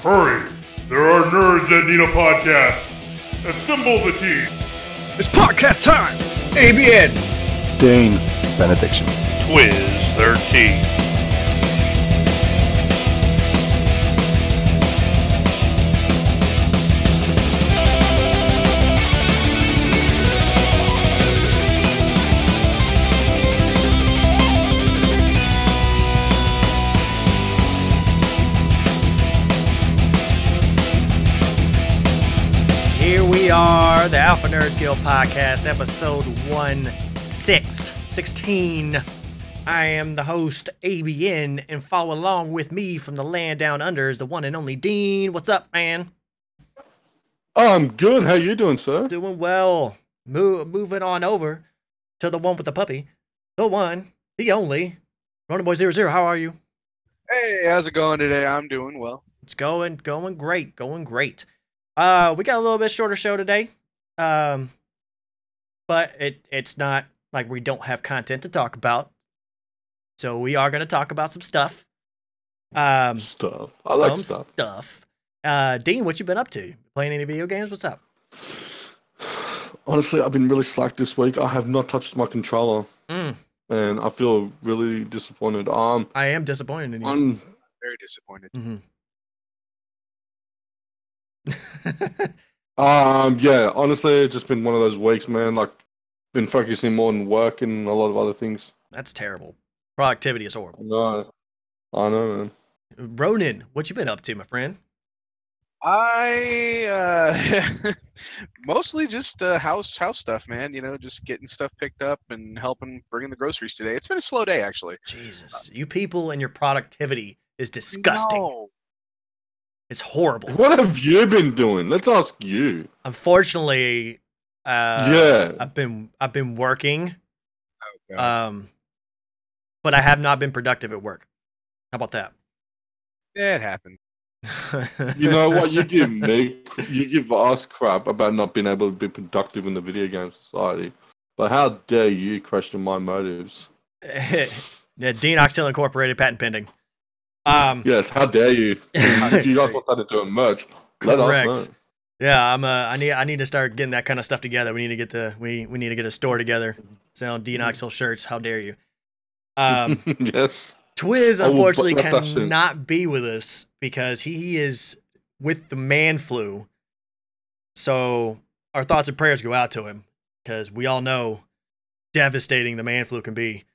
Hurry! There are nerds that need a podcast. Assemble the team. It's podcast time! ABN! Dane Benediction. Twiz 13. Here we are, the Alpha Nerds Guild podcast, episode 16. I am the host, ABN, and follow along with me from the land down under is the one and only Dean. What's up, man? I'm good. How you doing, sir? Doing well. Moving on over to the one with the puppy. The one, the only, Ronin Boy 00. How are you? Hey, how's it going today? I'm doing well. It's going great. We got a little bit shorter show today. But it's not like we don't have content to talk about. So we are going to talk about some stuff. Stuff. I like stuff. Dean, what you been up to? Playing any video games? What's up? Honestly, I've been really slack this week. I have not touched my controller. And I feel really disappointed. I am disappointed in you. I'm very disappointed. Mm-hmm. Yeah, honestly, it's just been one of those weeks, man. Like, been focusing more on work and a lot of other things. That's terrible. Productivity is horrible. I know, man. Ronin, what you been up to, my friend? I mostly just house stuff, man. You know, just getting stuff picked up and helping bringing the groceries today. It's been a slow day, actually. Jesus, you people and your productivity is disgusting. No. It's horrible. What have you been doing? Let's ask you. Unfortunately, I've been working. Oh, God. But I have not been productive at work. How about that? Yeah, it happened. You know what? You give us crap about not being able to be productive in the video game society. But how dare you question my motives? Yeah, Dean Oxhill Incorporated, patent pending. Yes, how dare you? If you guys want that into a merch, let us know. Yeah, I need to start getting that kind of stuff together. We need to get we need to get a store together. Selling Dean Oxhill shirts. How dare you? Yes. Twiz unfortunately cannot be with us because he is with the man flu. So our thoughts and prayers go out to him because we all know devastating the man flu can be.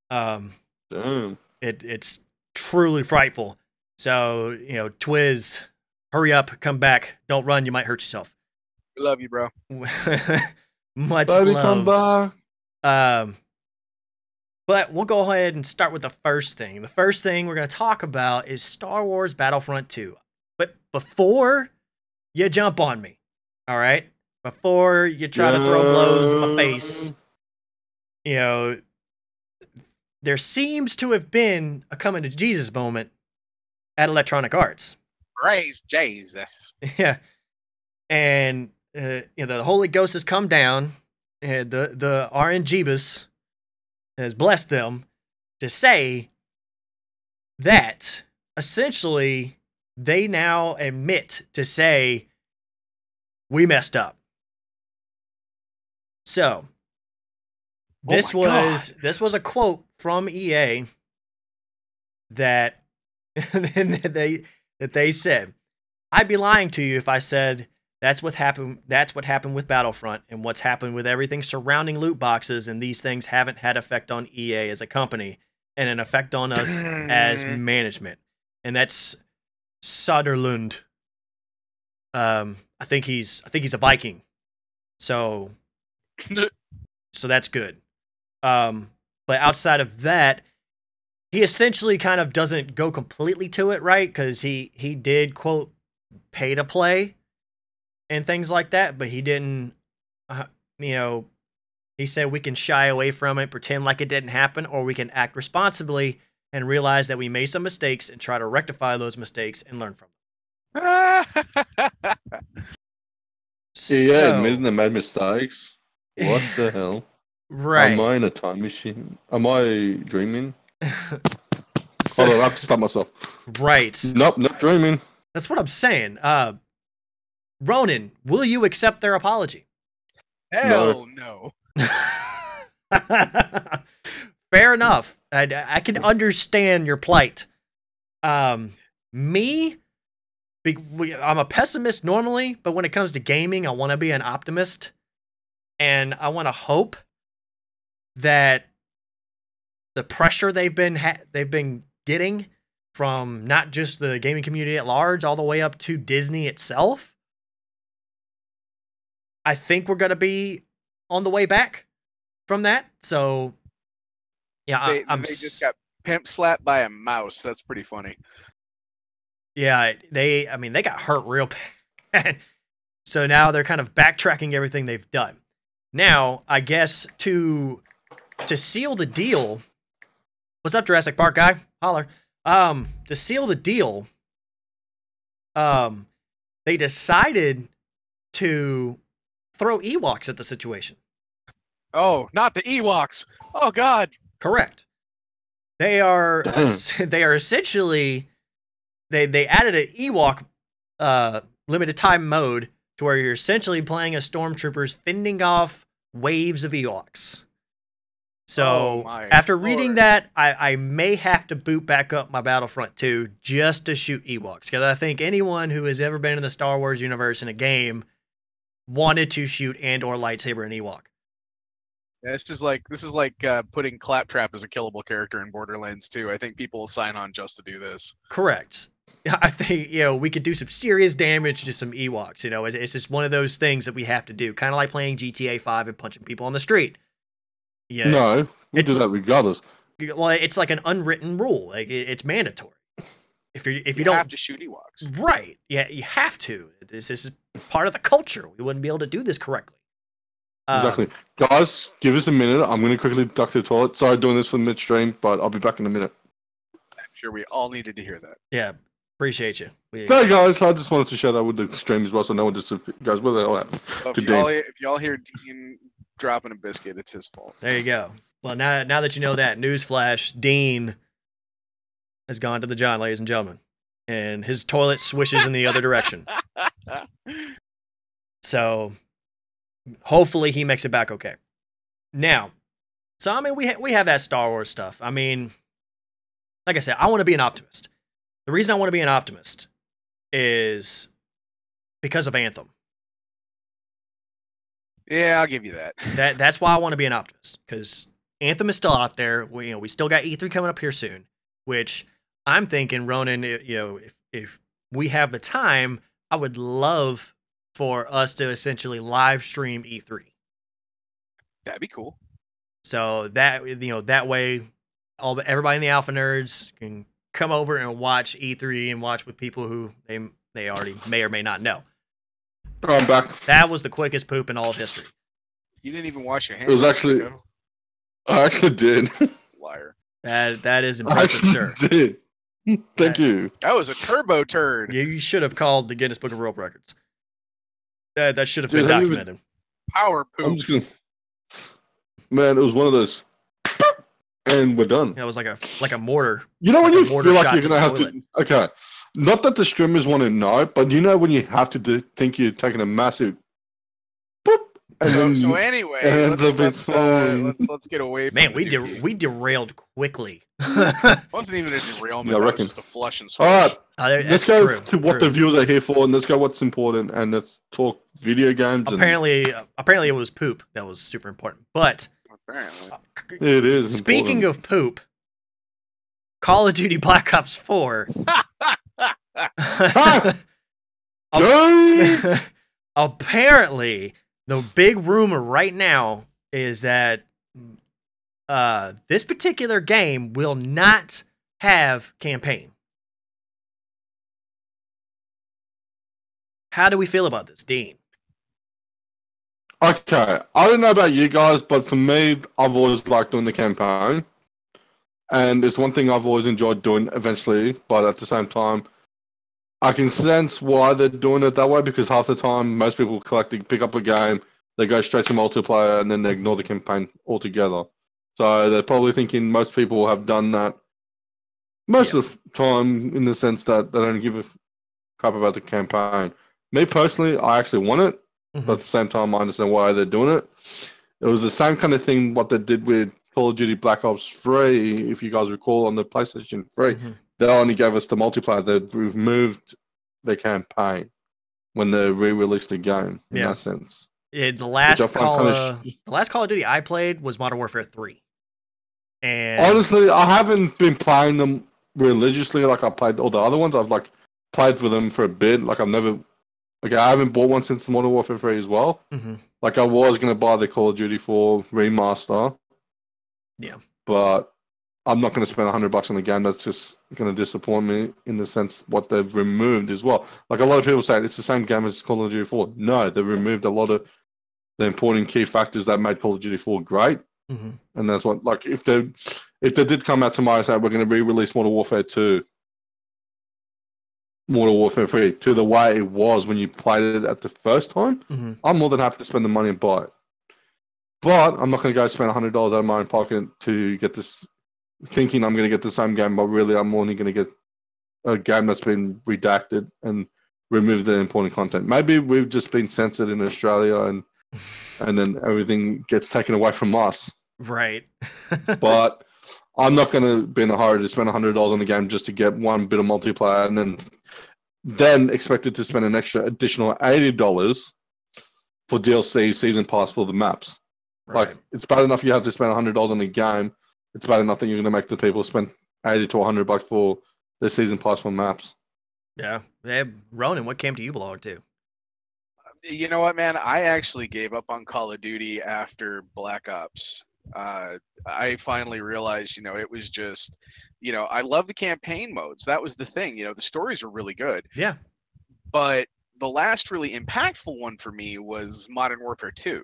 Damn. It's truly frightful. So, you know, Twiz, hurry up, come back. Don't run, you might hurt yourself. We love you, bro. Much Baby, love. come back. But we'll go ahead and start with the first thing. The first thing we're going to talk about is Star Wars Battlefront 2. But before you jump on me, all right? Before you try to throw blows in my face, you know, there seems to have been a coming to Jesus moment at Electronic Arts. Praise Jesus. Yeah. And, you know, the Holy Ghost has come down, and the RNGeebus has blessed them to say that essentially they now admit to say, we messed up. So, this was a quote from EA that they said, I'd be lying to you if I said that's what happened with Battlefront and what's happened with everything surrounding loot boxes, and these things haven't had effect on EA as a company and an effect on us as management. And that's Soderlund. I think he's a Viking. So that's good. But outside of that, he essentially kind of doesn't go completely to it, right? Because he did, quote, pay to play and things like that, but he didn't, you know, he said we can shy away from it, pretend like it didn't happen, or we can act responsibly and realize that we made some mistakes and try to rectify those mistakes and learn from them. Yeah, admitting they made mistakes. What the hell? Right. Am I in a time machine? Am I dreaming? Hold on, I have to stop myself. Right. Nope, not dreaming. That's what I'm saying. Ronan, will you accept their apology? Hell no. Fair enough. I can understand your plight. Me, I'm a pessimist normally, but when it comes to gaming, I want to be an optimist, and I want to hope that the pressure they've been getting from not just the gaming community at large, all the way up to Disney itself, I think we're gonna be on the way back from that. So, yeah, They just got pimp slapped by a mouse. That's pretty funny. Yeah, they got hurt real bad. So now they're kind of backtracking everything they've done. Now, I guess to seal the deal, what's up, Jurassic Park guy? Holler. To seal the deal, they decided to throw Ewoks at the situation. Oh, not the Ewoks. Oh God. Correct. They are essentially they added an Ewok limited time mode to where you're essentially playing as stormtroopers fending off waves of Ewoks. So after reading that, I may have to boot back up my Battlefront 2 just to shoot Ewoks, because I think anyone who has ever been in the Star Wars universe in a game wanted to shoot and or lightsaber an Ewok. Yeah, this is like putting Claptrap as a killable character in Borderlands 2. I think people will sign on just to do this. Correct. I think, we could do some serious damage to some Ewoks. It's just one of those things that we have to do. Kind of like playing GTA 5 and punching people on the street. Yeah. No, we do that regardless. Well, it's like an unwritten rule. Like it's mandatory. If you don't have to shoot Ewoks. Right. Yeah, you have to. This is part of the culture. We wouldn't be able to do this correctly. Exactly. Guys, give us a minute. I'm going to quickly duck to the toilet. Sorry doing this for midstream, but I'll be back in a minute. I'm sure we all needed to hear that. Yeah, appreciate you. Sorry, guys. I just wanted to share that with the stream as well, so no one just goes, where the hell at? So if y'all hear Dean dropping a biscuit, it's his fault. There you go. Well, now that you know that, newsflash, Dean has gone to the John, ladies and gentlemen. And his toilet swishes in the other direction. So hopefully he makes it back okay. Now, so I mean, we have that Star Wars stuff. I mean, like I said, I want to be an optimist. The reason I want to be an optimist is because of Anthem. Yeah, I'll give you that. That's why I want to be an optimist, because Anthem is still out there. We still got E3 coming up here soon, which I'm thinking, Ronan, if we have the time, I would love for us to essentially live stream E3. That'd be cool. So that way, everybody in the Alpha Nerds can come over and watch E3 and watch with people who they already may or may not know. I'm back. That was the quickest poop in all of history. You didn't even wash your hands. It was actually. I actually did. Liar. That is impressive, sir. Did. Thank you. That was a turbo turd. You should have called the Guinness Book of World Records. That should have been documented. Power poop. I'm just gonna. Man, it was one of those. And we're done. It was like a mortar. You know when you feel like you're gonna have toilet. to. Okay, not that the streamers want to know, but you know when you have to think you're taking a massive. Boop, and so anyway, let's get away from Man, we derailed quickly. It wasn't even a derailment. Yeah, I that reckon. was just a flush and switch. All right, let's go true, to what the viewers are here for, and let's go what's important, and let's talk video games. Apparently it was poop that was super important. But Apparently. It is. Speaking of poop, Call of Duty Black Ops 4. Apparently, the big rumor right now is that this particular game will not have campaign. How do we feel about this, Dean? Okay, I don't know about you guys, but for me, I've always liked doing the campaign. And it's one thing I've always enjoyed doing eventually, but at the same time, I can sense why they're doing it that way, because half the time, most people pick up a game, they go straight to multiplayer, and then they ignore the campaign altogether. So they're probably thinking most people have done that most of the time, in the sense that they don't give crap about the campaign. Me personally, I actually want it, but at the same time, I understand why they're doing it. It was the same kind of thing what they did with Call of Duty Black Ops 3, if you guys recall, on the PlayStation 3. They only gave us the multiplayer. They removed the campaign when they re-released the game, in that sense. The last Call of Duty I played was Modern Warfare 3. And honestly, I haven't been playing them religiously like I played all the other ones. I've like played for them for a bit. Like I haven't bought one since Modern Warfare 3 as well. Like I was going to buy the Call of Duty 4 remaster. Yeah. But I'm not going to spend $100 on the game. That's just going to disappoint me in the sense what they've removed as well. Like a lot of people say it's the same game as Call of Duty 4. No, they've removed a lot of the important key factors that made Call of Duty 4 great. And that's what, like, if they did come out tomorrow and say we're going to re-release Modern Warfare 2, Modern Warfare 3 to the way it was when you played it at the first time, I'm more than happy to spend the money and buy it. But I'm not going to go spend $100 out of my own pocket to get this, thinking I'm going to get the same game, but really I'm only going to get a game that's been redacted and remove the important content. Maybe we've just been censored in Australia and then everything gets taken away from us. Right. But I'm not going to be in a hurry to spend $100 on the game just to get one bit of multiplayer and then expected to spend an additional $80 for DLC season pass for the maps. Right. Like, it's bad enough you have to spend $100 on the game. It's bad enough that you're going to make the people spend $80 to $100 for the season pass for maps. Yeah. Ronan, what came to you belong to? You know what, man? I actually gave up on Call of Duty after Black Ops. I finally realized, it was just, I love the campaign modes. That was the thing. The stories are really good. Yeah. But the last really impactful one for me was Modern Warfare 2.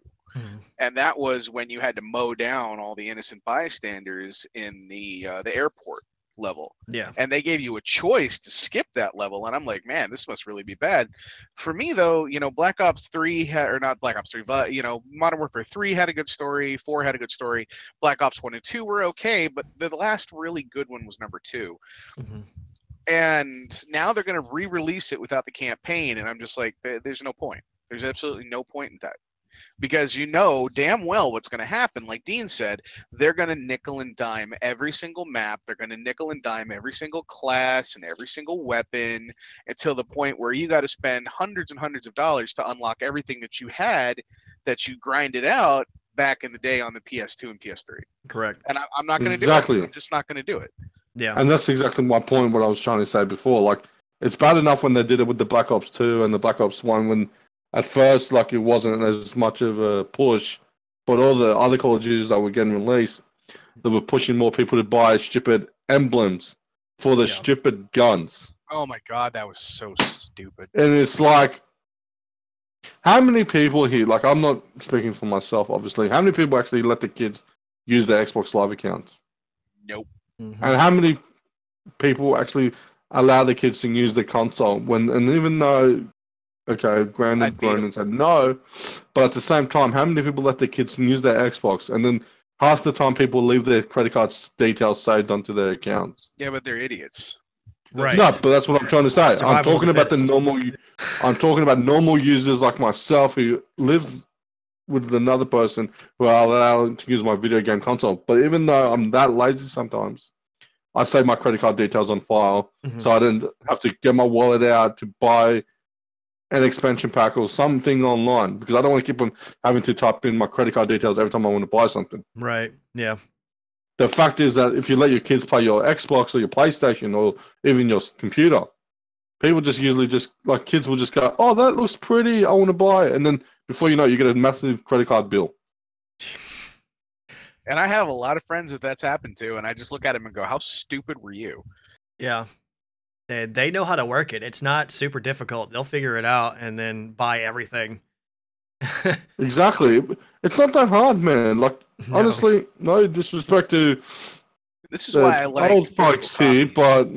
And that was when you had to mow down all the innocent bystanders in the airport level. Yeah. And they gave you a choice to skip that level. And I'm like, man, this must really be bad. For me, though, Black Ops 3 not Black Ops 3, but, Modern Warfare 3 had a good story. 4 had a good story. Black Ops 1 and 2 were okay. But the last really good one was number 2. And now they're going to re-release it without the campaign. And I'm just like, there's no point. There's absolutely no point in that. Because damn well what's going to happen. Like Dean said, they're going to nickel and dime every single map. They're going to nickel and dime every single class and every single weapon until the point where you got to spend hundreds and hundreds of dollars to unlock everything that you had that you grinded out back in the day on the PS2 and PS3. Correct. And I'm not going to do it. I'm just not going to do it. Yeah. And that's exactly my point, what I was trying to say before. Like, it's bad enough when they did it with the Black Ops 2 and the Black Ops 1 when at first, like, it wasn't as much of a push, but all the other Call of Duties that were getting released, they were pushing more people to buy stupid emblems for the stupid guns. Oh my God, that was so stupid. And it's like, how many people here, like, I'm not speaking for myself, obviously, how many people actually let the kids use their Xbox Live accounts? Nope. And how many people actually allow the kids to use the console and even though, okay, granted, Ronan said no, but at the same time, how many people let their kids use their Xbox? And then half the time people leave their credit card details saved onto their accounts. Yeah, but they're idiots. Right. No, but that's what I'm trying to say. I'm talking about I'm talking about normal users like myself who live with another person who are allowed to use my video game console. But even though I'm that lazy sometimes, I save my credit card details on file so I didn't have to get my wallet out to buy an expansion pack or something online because I don't want to keep on having to type in my credit card details every time I want to buy something. Right. Yeah. The fact is that if you let your kids play your Xbox or your PlayStation or even your computer, people just usually kids will just go, oh, that looks pretty, I want to buy it. And then before you know it, you get a massive credit card bill. And I have a lot of friends that's happened to, and I just look at them and go, how stupid were you? Yeah. They know how to work it. It's not super difficult. They'll figure it out and then buy everything. Exactly. It's not that hard, man. Like, honestly, no disrespect to this is why I like old folks here, but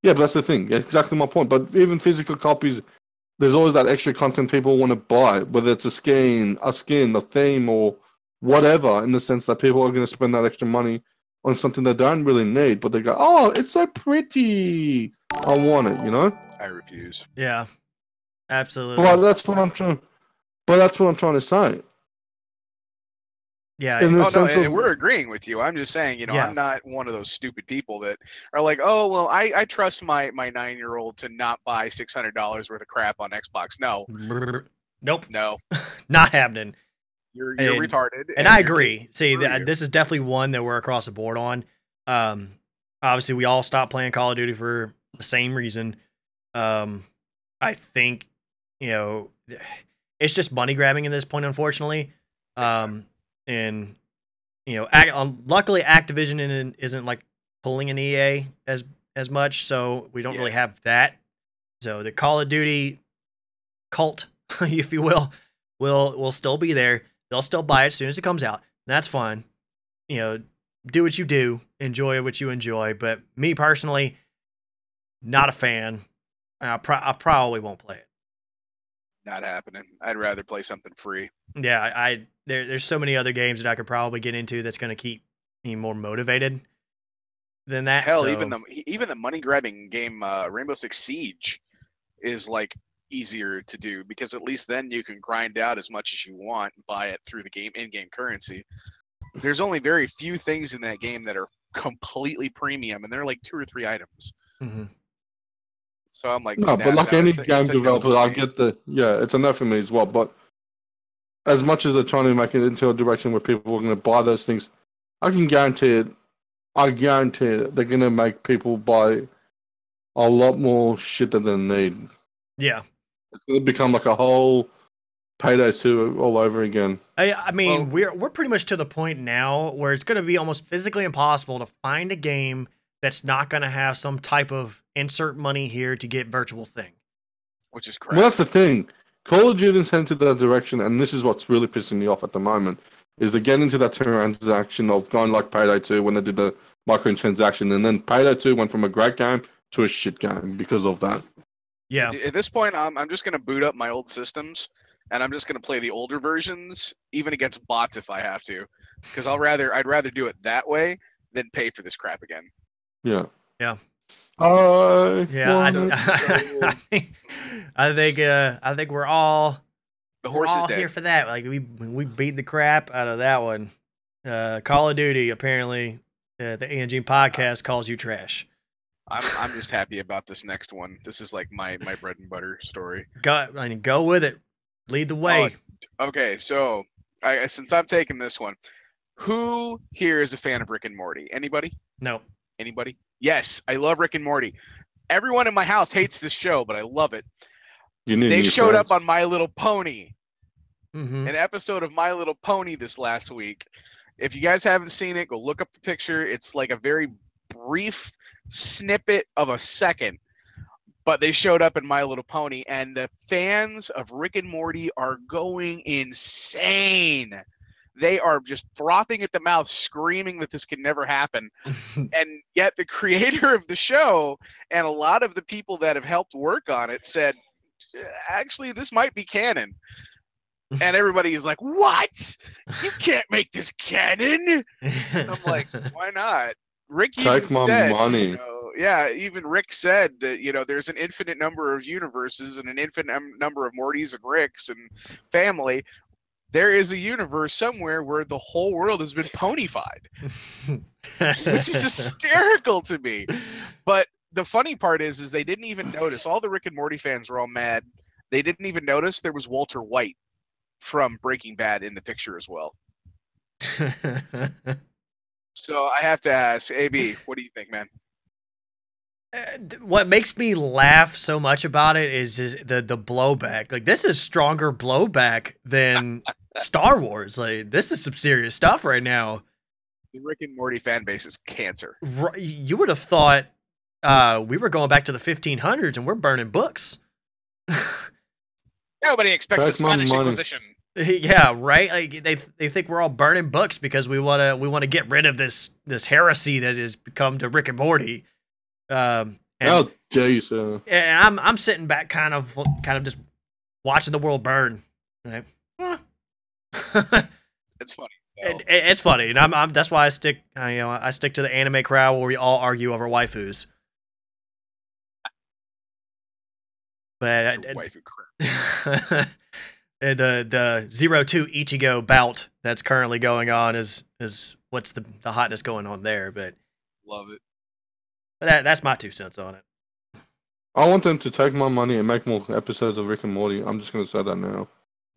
yeah, but that's the thing. Exactly my point. But even physical copies, there's always that extra content people want to buy, whether it's a skin, a theme, or whatever, in the sense that people are going to spend that extra money on something they don't really need, but they go, oh, it's so pretty, I want it, I refuse. Yeah, absolutely. But that's what I'm trying. But that's what I'm trying to say. Yeah, In the Oh no, sense and of we're agreeing with you. I'm just saying, Yeah. I'm not one of those stupid people that are like, oh well, I trust my 9-year-old to not buy $600 worth of crap on Xbox. No, nope, no, not happening. you're And- retarded. And I your kid agree. See, screw you. this is definitely one that we're across the board on. Obviously, we all stopped playing Call of Duty for the same reason. I think, it's just money grabbing at this point, unfortunately. And luckily, Activision isn't like pulling an EA as much, so we don't really have that. So the Call of Duty cult, if you will still be there. They'll still buy it as soon as it comes out. That's fine. Do what you do, enjoy what you enjoy. But me personally, not a fan. I probably won't play it. Not happening. I'd rather play something free. Yeah, there's so many other games that I could probably get into that's going to keep me more motivated than that. Hell, so, even the money grabbing game Rainbow Six Siege is like easier to do because at least then you can grind out as much as you want and buy it through the game in-game currency. There's only very few things in that game that are completely premium, and they're like 2 or 3 items. mhm. So I'm like, no, but like any it's game a no developer, for I me. get it's a no for me as well. But as much as they're trying to make it into a direction where people are going to buy those things, I guarantee it they're going to make people buy a lot more shit than they need. Yeah. It's going to become like a whole Payday 2 all over again. I mean, we're pretty much to the point now where it's going to be almost physically impossible to find a game that's not going to have some type of insert money here to get virtual thing. Which is crap. Well, that's the thing. Call of Duty's heading to that direction, and this is what's really pissing me off at the moment, is they get into that transaction of going like Payday 2 when they did the microtransaction, and then Payday 2 went from a great game to a shit game because of that. Yeah. At this point, I'm just going to boot up my old systems, and I'm just going to play the older versions, even against bots if I have to, because I'd rather do it that way than pay for this crap again. Yeah. Yeah. Yeah. I think we're all The horse is dead. here for that. Like we beat the crap out of that one. Call of Duty apparently, the ANG podcast calls you trash. I'm just happy about this next one. This is like my bread and butter story. Go with it. Lead the way. Okay, so since I've taken this one, who here is a fan of Rick and Morty? Anybody? No. Anybody? Yes, I love Rick and Morty. Everyone in my house hates this show, but I love it. They showed up on My Little Pony. Mm-hmm. An episode of My Little Pony this last week. If you guys haven't seen it, go look up the picture. It's like a very brief snippet of a second, but they showed up in My Little Pony, and the fans of Rick and Morty are going insane. They are just frothing at the mouth, screaming that this can never happen. And yet the creator of the show and a lot of the people that have helped work on it said, actually, this might be canon. And everybody is like, what? You can't make this canon. And I'm like, why not? Rick Take my money. Even Rick said that, there's an infinite number of universes and an infinite number of Mortys and Ricks and family. There is a universe somewhere where the whole world has been ponified, which is hysterical to me. But the funny part is they didn't even notice. All the Rick and Morty fans were all mad. They didn't even notice there was Walter White from Breaking Bad in the picture as well. So I have to ask, AB, what do you think, man? What makes me laugh so much about it is the blowback. Like, this is stronger blowback than Star Wars. Like, this is some serious stuff right now. The Rick and Morty fan base is cancer. You would have thought we were going back to the 1500s and we're burning books. Nobody expects the Spanish Inquisition. Yeah, right. Like they think we're all burning books because we want to get rid of this heresy that has become to Rick and Morty. How dare you, sir? And I'm sitting back, kind of just watching the world burn. Right? It's funny. It's funny, and I'm that's why I stick to the anime crowd where we all argue over waifus. But Your wife crap. the 0-2 Ichigo bout that's currently going on is what's the hotness going on there. But Love it. that's my 2 cents on it. I want them to take my money and make more episodes of Rick and Morty. I'm just gonna say that now.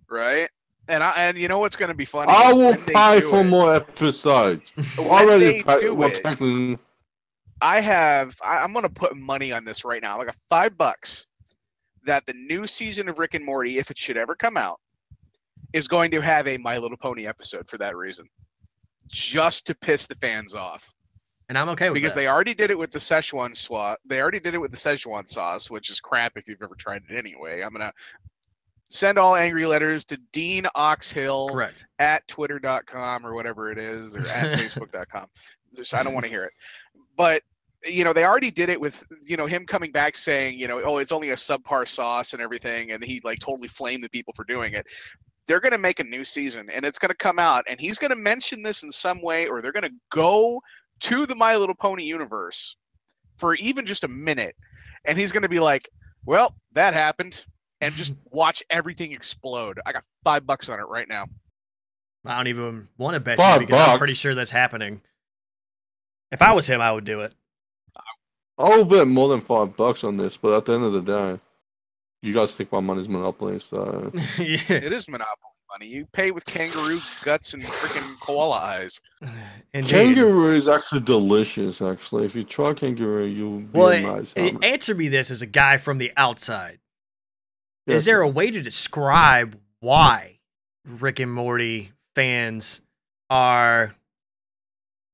Right? And you know what's going to be funny? I will When they pay do for it- more episodes. when Already they pay, do well, it, technically, I'm going to put money on this right now, like a $5, that the new season of Rick and Morty, if it should ever come out, is going to have a My Little Pony episode for that reason, just to piss the fans off. And I'm okay with Because that. they already did it with the Szechuan sauce. They already did it with the Szechuan sauce, which is crap if you've ever tried it anyway. I'm gonna send all angry letters to Dean Oxhill Correct. at twitter.com or whatever it is, or at facebook.com. I don't want to hear it. But they already did it with him coming back saying, oh, it's only a subpar sauce and everything, and he like totally flamed the people for doing it. They're going to make a new season, and it's going to come out, and he's going to mention this in some way, or they're going to go to the My Little Pony universe for even just a minute, and he's going to be like, well, that happened, and just watch everything explode. I got $5 on it right now. I don't even want to bet $5 you because I'm pretty sure that's happening. If I was him, I would do it. I'll bet more than $5 on this. But at the end of the day, you guys think my money's Monopoly, so Yeah. It is Monopoly money. You pay with kangaroo guts and freaking koala eyes. Indeed. kangaroo is actually delicious. Actually, if you try kangaroo, you'll be Well, amazed. how much- answer me this as a guy from the outside. Yes, Is there a way to describe why Rick and Morty fans are?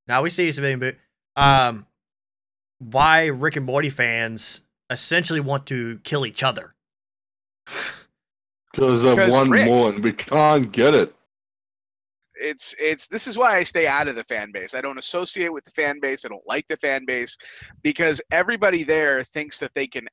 Now we see something, but why Rick and Morty fans essentially want to kill each other? Because of Because one Rick- more, and we can't get it. It's this is why I stay out of the fan base. I don't associate with the fan base. I don't like the fan base because everybody there thinks that they can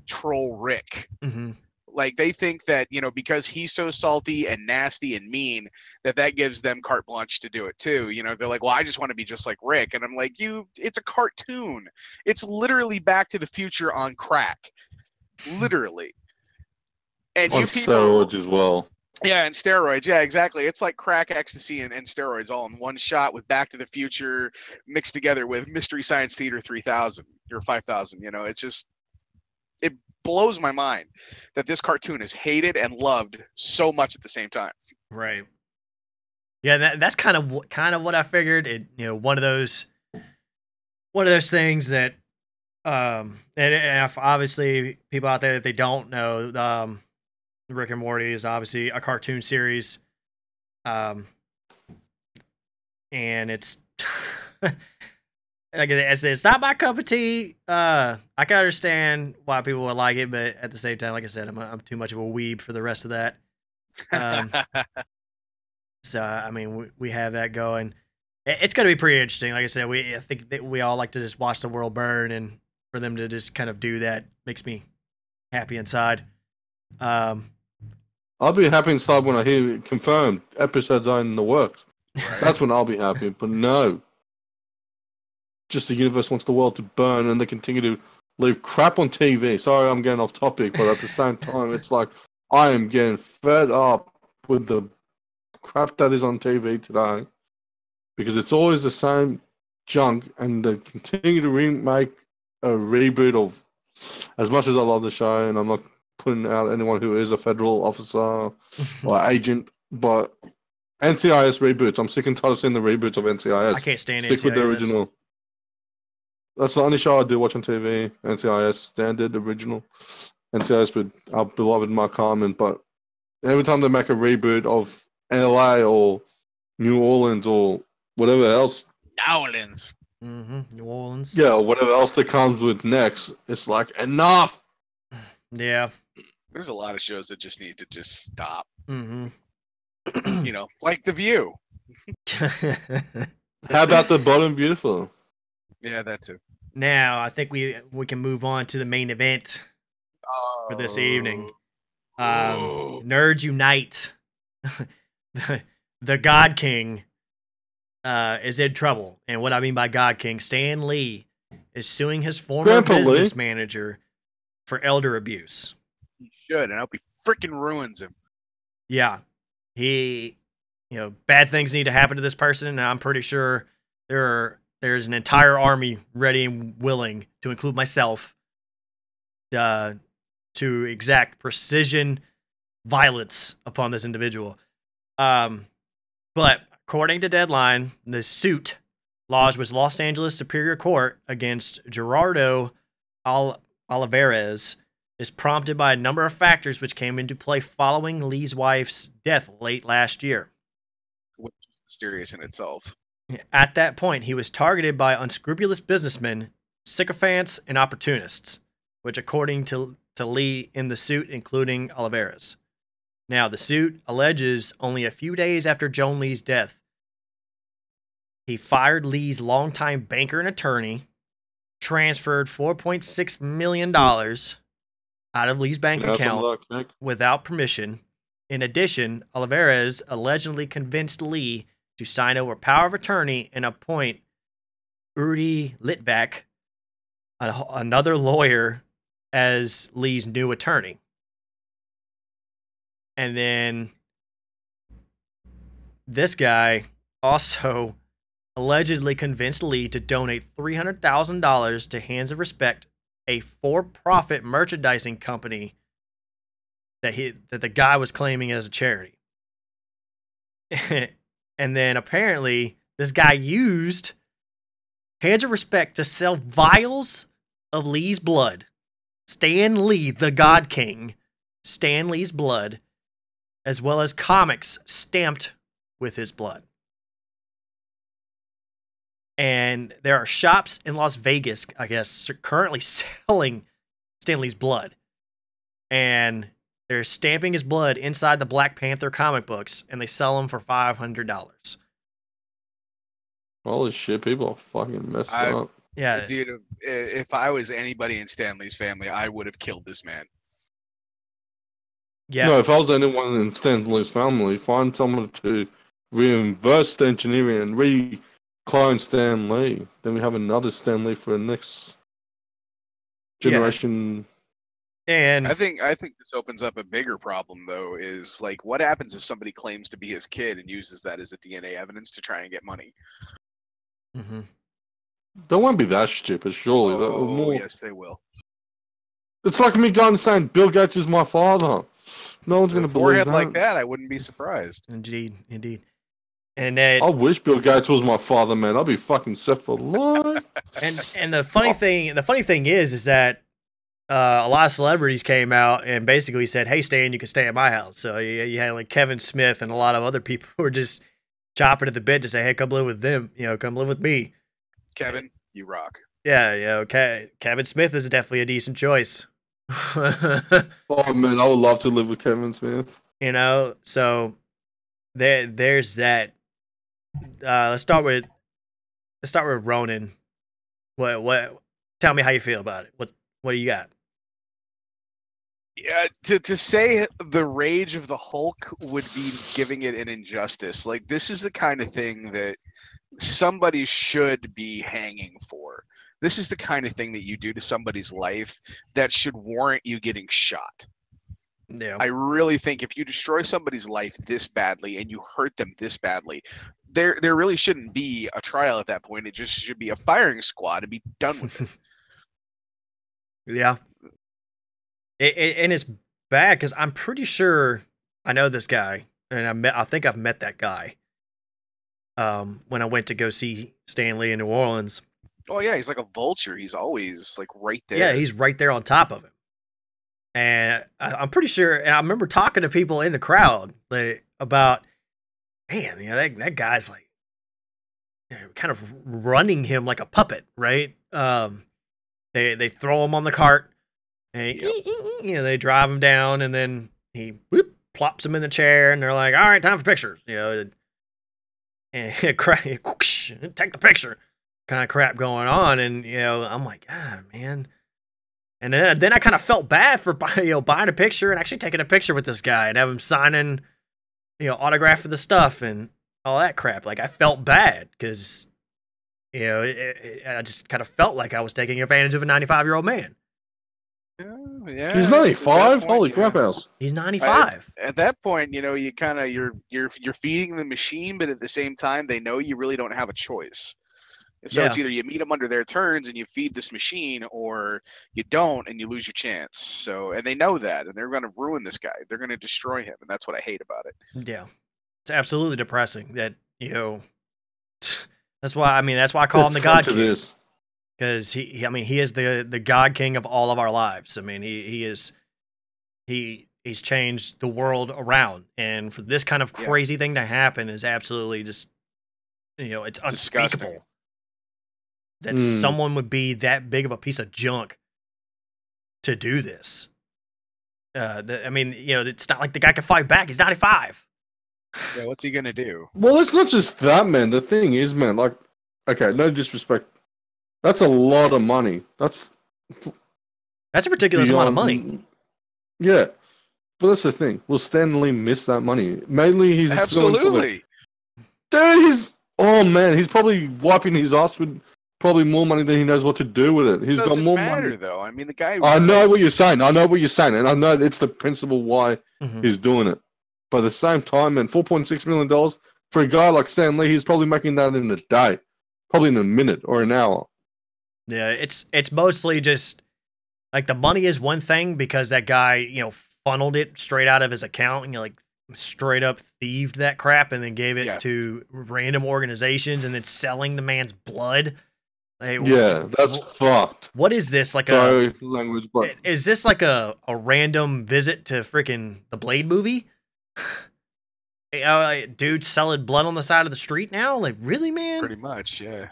troll Rick. Mm-hmm. Like they think that because he's so salty and nasty and mean that gives them carte blanche to do it too. They're like, well, I just want to be just like Rick, and I'm like, it's a cartoon. It's literally Back to the Future on crack, literally. And On you people, steroids as well. yeah, and steroids, yeah, exactly. It's like crack, ecstasy, and steroids all in one shot with Back to the Future mixed together with Mystery Science Theater 3000 or 5000. It's just it blows my mind that this cartoon is hated and loved so much at the same time. Right. Yeah, that's kind of what I figured. It one of those things that and if obviously people out there, if they don't know, Rick and Morty is obviously a cartoon series, and it's like it's not my cup of tea. I can understand why people would like it, but at the same time, like I said, I'm too much of a weeb for the rest of that. So I mean, we have that going. It's going to be pretty interesting. Like I said, I think that we all like to just watch the world burn, and for them to just kind of do that makes me happy inside. I'll be happy inside when I hear it confirmed episodes are in the works. Right. That's when I'll be happy. But no, just the universe wants the world to burn, and they continue to leave crap on TV. Sorry, I'm getting off topic, but at the same time, it's like I am getting fed up with the crap that is on TV today, because it's always the same junk, and they continue to remake a reboot of. As much as I love the show, and I'm not putting out anyone who is a federal officer or agent, but NCIS reboots. I'm sick and tired of seeing the reboots of NCIS. I can't stand Stick with the NCIS. original. That's the only show I do watch on TV. NCIS standard original. NCIS with our beloved Mark Harmon. But every time they make a reboot of LA or New Orleans or whatever else, Nowlands. New Orleans. yeah, or whatever else that comes with next, it's like enough. Yeah. There's a lot of shows that just need to just stop. Mm-hmm. Like The View. How about the Bottom Beautiful? Yeah, that too. Now I think we can move on to the main event for this evening. Nerds Unite. The God King is in trouble. And what I mean by God King, Stan Lee is suing his former Grandpa Lee? business manager for elder abuse. He should, and I hope he freaking ruins him. Yeah. Bad things need to happen to this person, and I'm pretty sure there's an entire army ready and willing, to include myself, to exact precision violence upon this individual. But according to Deadline, the suit lodged with Los Angeles Superior Court against Gerardo Olivares is prompted by a number of factors which came into play following Lee's wife's death late last year. Which is mysterious in itself. At that point, he was targeted by unscrupulous businessmen, sycophants, and opportunists, which according to Lee in the suit, including Olivares. Now, the suit alleges only a few days after Joan Lee's death, he fired Lee's longtime banker and attorney, transferred $4.6 million out of Lee's bank account without permission. In addition, Olivares allegedly convinced Lee to sign over power of attorney and appoint Uri Litvak, another lawyer, as Lee's new attorney. And then this guy also allegedly convinced Lee to donate $300,000 to Hands of Respect, a for-profit merchandising company that the guy was claiming as a charity. And then apparently this guy used Hands of Respect to sell vials of Lee's blood. Stan Lee, the God King, Stan Lee's blood, as well as comics stamped with his blood. And there are shops in Las Vegas, I guess, currently selling Stan Lee's blood. And they're stamping his blood inside the Black Panther comic books, and they sell them for $500. Holy shit, people are fucking messed up. Yeah. Dude, if I was anybody in Stan Lee's family, I would have killed this man. Yeah. No, if I was anyone in Stan Lee's family, find someone to reverse the engineering and reclone Stan Lee. Then we have another Stan Lee for the next generation. And I think this opens up a bigger problem, though, is like, what happens if somebody claims to be his kid and uses that as a DNA evidence to try and get money? Mm-hmm. They won't be that stupid, surely. Oh, yes, they will. It's like me going and saying Bill Gates is my father. No one's going to believe Forehead that. like that, I wouldn't be surprised. Indeed. And I wish Bill Gates was my father, man. I'd be fucking set for life. and the funny thing is that a lot of celebrities came out and basically said, "Hey, Stan, you can stay at my house." So you had like Kevin Smith and a lot of other people who were just chopping at the bit to say, "Hey, come live with them. Come live with me." Kevin, you rock. Yeah. Okay. Kevin Smith is definitely a decent choice. Oh man, I would love to live with Kevin Smith. So there's that. Let's start with Ronan. What? Tell me how you feel about it. What do you got? Yeah, to say the rage of the Hulk would be giving it an injustice. Like, this is the kind of thing that somebody should be hanging for. This is the kind of thing that you do to somebody's life that should warrant you getting shot. Yeah. I really think if you destroy somebody's life this badly and you hurt them this badly, there really shouldn't be a trial at that point. It just should be a firing squad and be done with it. Yeah. And it's bad because I'm pretty sure I know this guy, and I think I've met that guy when I went to go see Stan Lee in New Orleans. Oh yeah, he's like a vulture. He's always like right there. Yeah, he's right there on top of him. And I'm pretty sure, and I remember talking to people in the crowd about, man, that guy's like kind of running him like a puppet, right? They throw him on the cart, and they drive him down, and then he plops him in the chair, and they're like, "All right, time for pictures," and take the picture, kind of crap going on, and I'm like, ah, man. And then I kind of felt bad for buying a picture and actually taking a picture with this guy and have him signing, autograph for the stuff and all that crap. Like, I felt bad because, I just kind of felt like I was taking advantage of a 95-year-old man. Yeah, He's at that 95. point, Holy yeah. crap house. He's 95. At that point, you know, you kind of you're feeding the machine, but at the same time, they know you really don't have a choice. So it's Yeah. either you meet them under their terms and you feed this machine, or you don't and you lose your chance. So, and they know that, and they're going to ruin this guy. They're going to destroy him, and that's what I hate about it. Yeah. It's absolutely depressing that, you know, that's why I call him the God It King. is. Because he is the God King of all of our lives. I mean, he's changed the world around, and for this kind of crazy thing to happen is absolutely just, you know, it's unspeakable. Disgusting. That someone would be that big of a piece of junk to do this. I mean, you know, it's not like the guy can fight back. He's 95. Yeah, what's he gonna do? Well, it's not just that, man. The thing is, man, like, okay, no disrespect. That's a lot of money. That's a ridiculous amount of money. Yeah. But that's the thing. Will Stan Lee miss that money? Mainly, he's Absolutely. He's probably wiping his ass with probably more money than he knows what to do with it. He's got more money. Though. I mean, the guy. I know what you're saying. And I know it's the principle why he's doing it. But at the same time, man, $4.6 million for a guy like Stan Lee, he's probably making that in a day, probably in a minute or an hour. Yeah, it's mostly just like the money is one thing because that guy, you know, funneled it straight out of his account and, you know, like straight up thieved that crap and then gave it to random organizations and then selling the man's blood. Like, that's fucked. What is this? Like language, but is this like a random visit to freaking the Blade movie? You know, like, dude selling blood on the side of the street now? Like, really, man? Pretty much, yeah.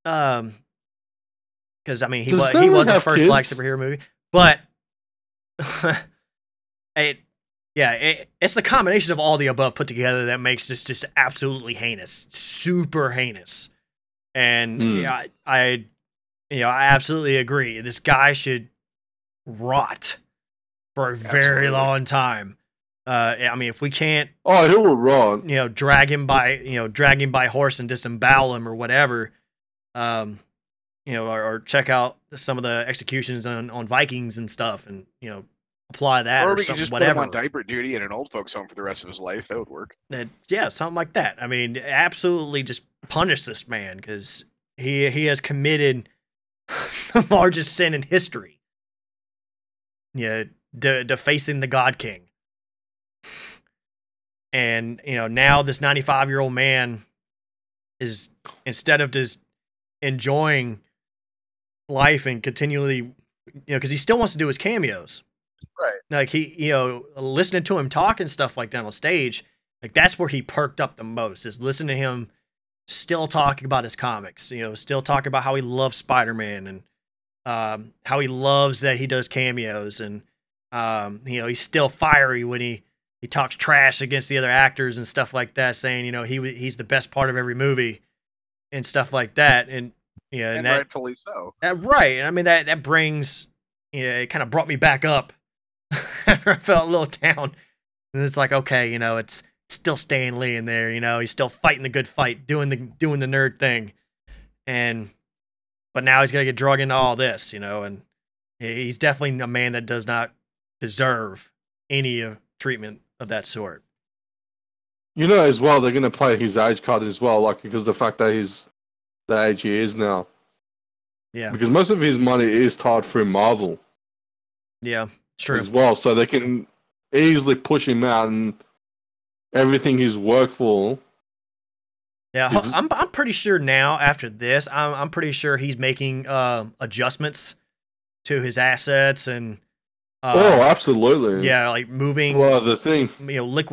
Because I mean, he was the first black superhero movie, but it's the combination of all the above put together that makes this just absolutely heinous, super heinous. And I absolutely agree. This guy should rot for a very long time. I mean, if we can't, he will rot. You know, drag him by horse and disembowel him or whatever. You know, or check out some of the executions on Vikings and stuff, and, you know, apply that or we something, could just whatever. put him on diaper duty in an old folks home for the rest of his life. That would work. Yeah, something like that. I mean, absolutely, just punish this man because he has committed the largest sin in history. Yeah, defacing the God King. And, you know, now this 95-year-old man is, instead of just enjoying life and continually, you know, because he still wants to do his cameos. Right. Like, he, you know, listening to him talk and stuff like that on stage, like, that's where he perked up the most, is listening to him still talking about his comics, you know, still talking about how he loves Spider-Man and how he loves that he does cameos, and, you know, he's still fiery when he talks trash against the other actors and stuff like that, saying, you know, he's the best part of every movie and stuff like that. And, yeah, and rightfully so. Right. And I mean, that brings, you know, it kind of brought me back up after I felt a little down. And it's like, okay, you know, it's still Stan Lee in there, you know, he's still fighting the good fight, doing the nerd thing. But now he's going to get dragged into all this, you know, and he's definitely a man that does not deserve any treatment of that sort. You know, as well, they're going to play his age card as well, like, because the fact that he's the age he is now. Yeah. Because most of his money is tied through Marvel. Yeah, it's true. As well, so they can easily push him out and everything he's worked for. Yeah, I'm pretty sure now after this, I'm pretty sure he's making adjustments to his assets and. Absolutely. Yeah, like moving. Well, the thing, you know,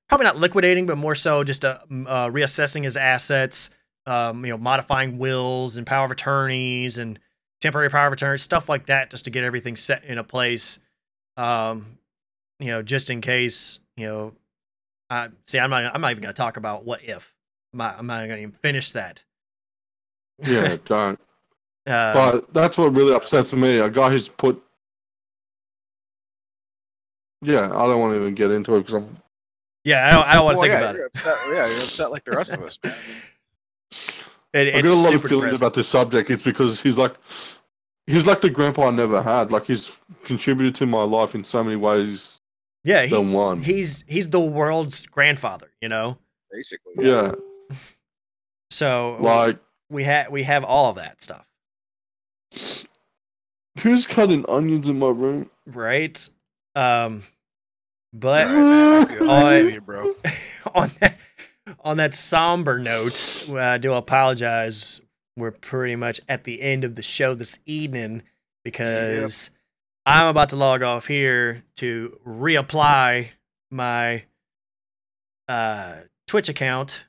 probably not liquidating, but more so just reassessing his assets. You know, modifying wills and power of attorneys and temporary power of attorney, stuff like that, just to get everything set in a place. You know, just in case. You know, I'm not even going to talk about what if. I'm not going to even finish that. Yeah, don't. But that's what really upsets me. A guy who's put. Yeah, I don't want to even get into it because I'm. Yeah, I don't want to think about it. You're upset like the rest of us, man. I've got a lot of feelings about this subject. It's because he's he's like the grandpa I never had. Like he's contributed to my life in so many ways Yeah, than one. he's the world's grandfather, you know. Basically. Yeah, So like we have all of that stuff, who's cutting onions in my room? right? But Sorry, man. I feel you, bro. on that somber note, I do apologize. We're pretty much at the end of the show this evening because I'm about to log off here to reapply my Twitch account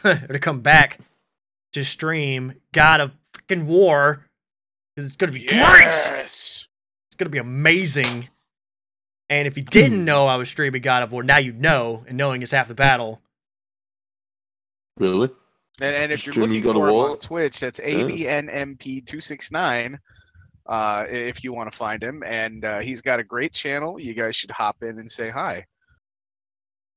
to come back to stream God of freaking War. It's gonna be great. Yes. It's gonna be amazing. And if you didn't know I was streaming God of War, now you know, and knowing is half the battle. Really? And if you're Streaming looking God of for him War? on Twitch, that's ABNMP269. If you want to find him, and he's got a great channel. You guys should hop in and say hi.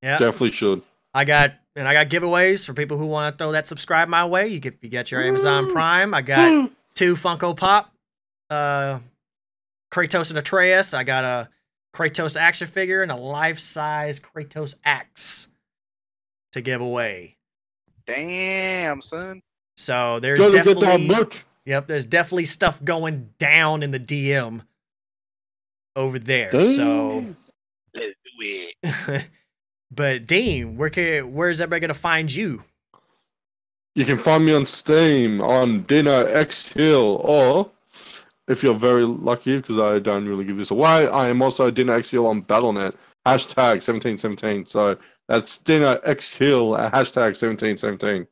Yeah, Definitely should. I got giveaways for people who want to throw that subscribe my way. You get your Amazon Prime. I got 2 Funko Pop, Kratos and Atreus. I got a Kratos action figure and a life-size Kratos axe to give away. Damn, son. So there's Gotta get that definitely merch. Yep, there's definitely stuff going down in the DM over there. Damn. So Let's do it. but Dean, where's everybody gonna find you? You can find me on Steam on Dino X Hill, or if you're very lucky, because I don't really give this away, I am also Dino X Hill on BattleNet. Hashtag 1717. So that's Dino X Hill at hashtag 1717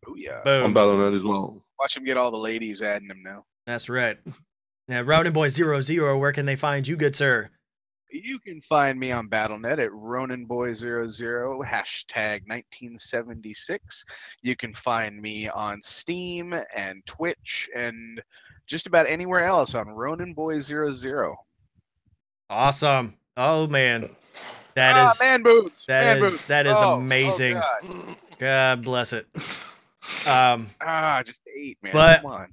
Oh yeah. on Boom. BattleNet as well. Watch him get all the ladies adding him now. That's right. Now, Ronin Boy 00, where can they find you, good sir? You can find me on BattleNet at RoninBoy00, hashtag 1976. You can find me on Steam and Twitch and just about anywhere else on RoninBoy00. Awesome. Oh man. That is man boobs. that man is boobs. that is Oh, amazing. Oh God. God bless it. Just 8, man. But Come on.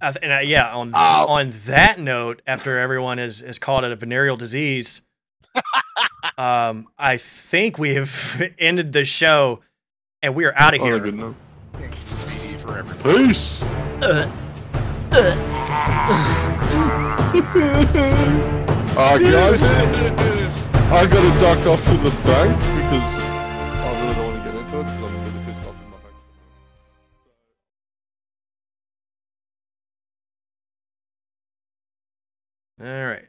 on that note, after everyone is called it a venereal disease, I think we have ended the show and we are out of Oh, here. good enough. Forever. Peace. Guys, I gotta duck off to the bank because I really don't want to get into it because I'm really pissed off in my bank. All right.